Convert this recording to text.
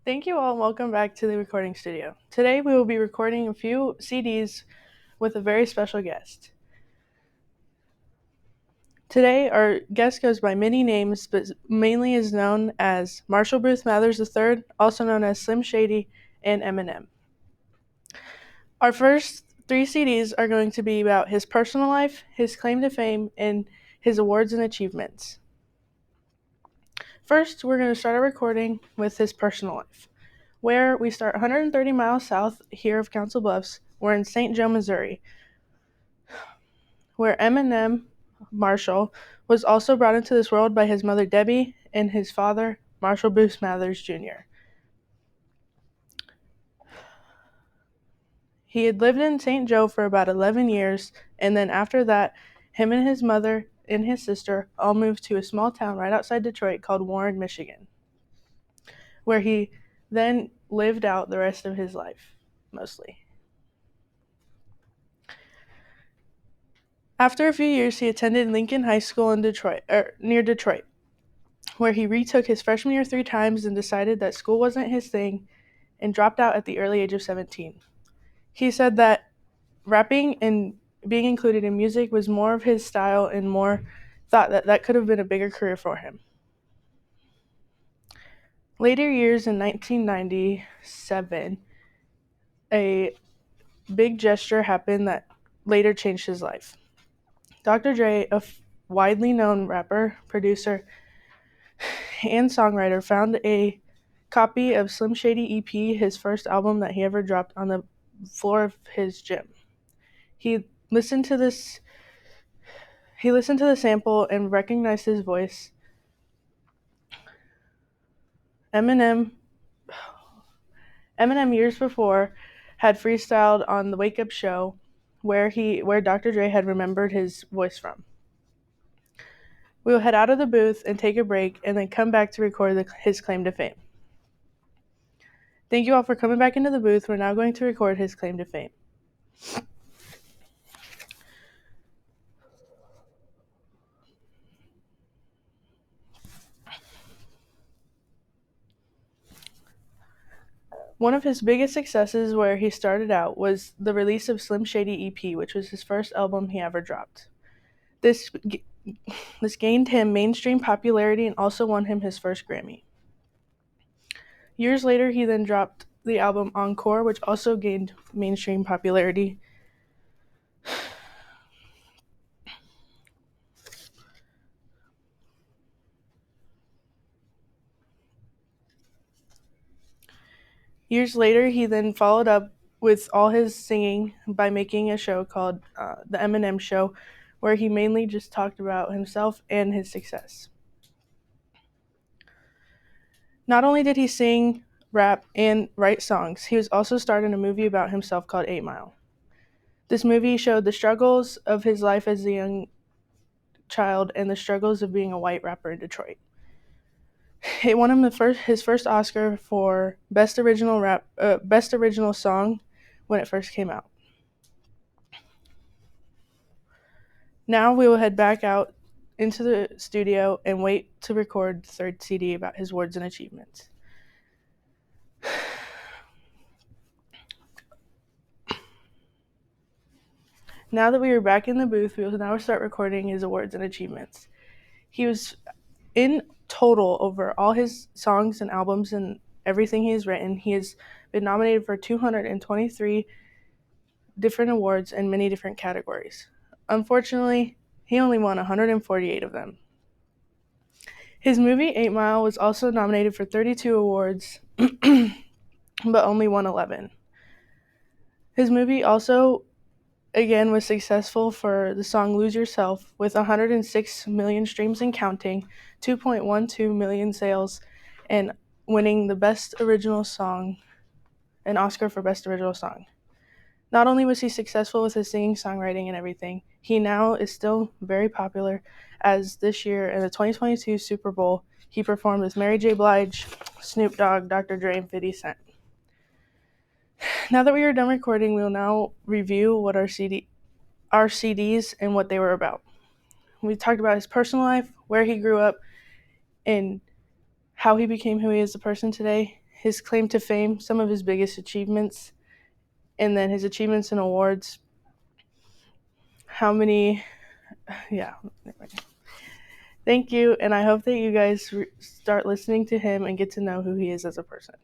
Thank you all and welcome back to the recording studio. Today we will be recording a few CDs with a very special guest. Today our guest goes by many names, but mainly is known as Marshall Bruce Mathers III, also known as Slim Shady and Eminem. Our first three CDs are going to be about his personal life, his claim to fame, and his awards and achievements. First, we're going to start our recording with his personal life, where we start 130 miles south here of Council Bluffs. We're in St. Joe, Missouri, where Eminem Marshall was also brought into this world by his mother Debbie and his father Marshall Bruce Mathers Jr. He had lived in St. Joe for about 11 years, and then after that, him and his mother and his sister all moved to a small town right outside Detroit called Warren, Michigan, where he then lived out the rest of his life, mostly. After a few years, he attended Lincoln High School in Detroit, near Detroit, where he retook his freshman year 3 times and decided that school wasn't his thing and dropped out at the early age of 17. He said that rapping and being included in music was more of his style and more thought that could have been a bigger career for him. Later years in 1997, a big gesture happened that later changed his life. Dr. Dre, a widely known rapper, producer, and songwriter, found a copy of Slim Shady EP, his first album that he ever dropped, on the floor of his gym. He listened to the sample and recognized his voice. Eminem years before had freestyled on the Wake Up Show where Dr. Dre had remembered his voice from. We will head out of the booth and take a break and then come back to record his claim to fame. Thank you all for coming back into the booth. We're now going to record his claim to fame. One of his biggest successes where he started out was the release of Slim Shady EP, which was his first album he ever dropped. This gained him mainstream popularity and also won him his first Grammy. Years later, he then dropped the album Encore, which also gained mainstream popularity. Years later, he then followed up with all his singing by making a show called The Eminem Show, where he mainly just talked about himself and his success. Not only did he sing, rap, and write songs, he was also starred in a movie about himself called 8 Mile. This movie showed the struggles of his life as a young child and the struggles of being a white rapper in Detroit. It won him his first Oscar for Best Original Song when it first came out. Now we will head back out into the studio and wait to record the third CD about his awards and achievements. Now that we are back in the booth, we will now start recording his awards and achievements. He was in total, over all his songs and albums and everything he has written, he has been nominated for 223 different awards in many different categories. Unfortunately, he only won 148 of them. His movie 8 Mile was also nominated for 32 awards, but only won 11. His movie also, again, was successful for the song Lose Yourself with 106 million streams and counting, 2.12 million sales, and winning the Best Original Song, an Oscar for Best Original Song. Not only was he successful with his singing, songwriting, and everything, he now is still very popular, as this year in the 2022 Super Bowl, he performed with Mary J. Blige, Snoop Dogg, Dr. Dre, and 50 Cent. Now that we are done recording, we will now review what our CDs and what they were about. We talked about his personal life, where he grew up, and how he became who he is a person today, his claim to fame, some of his biggest achievements, and then his achievements and awards. How many? Yeah. Thank you, and I hope that you guys start listening to him and get to know who he is as a person.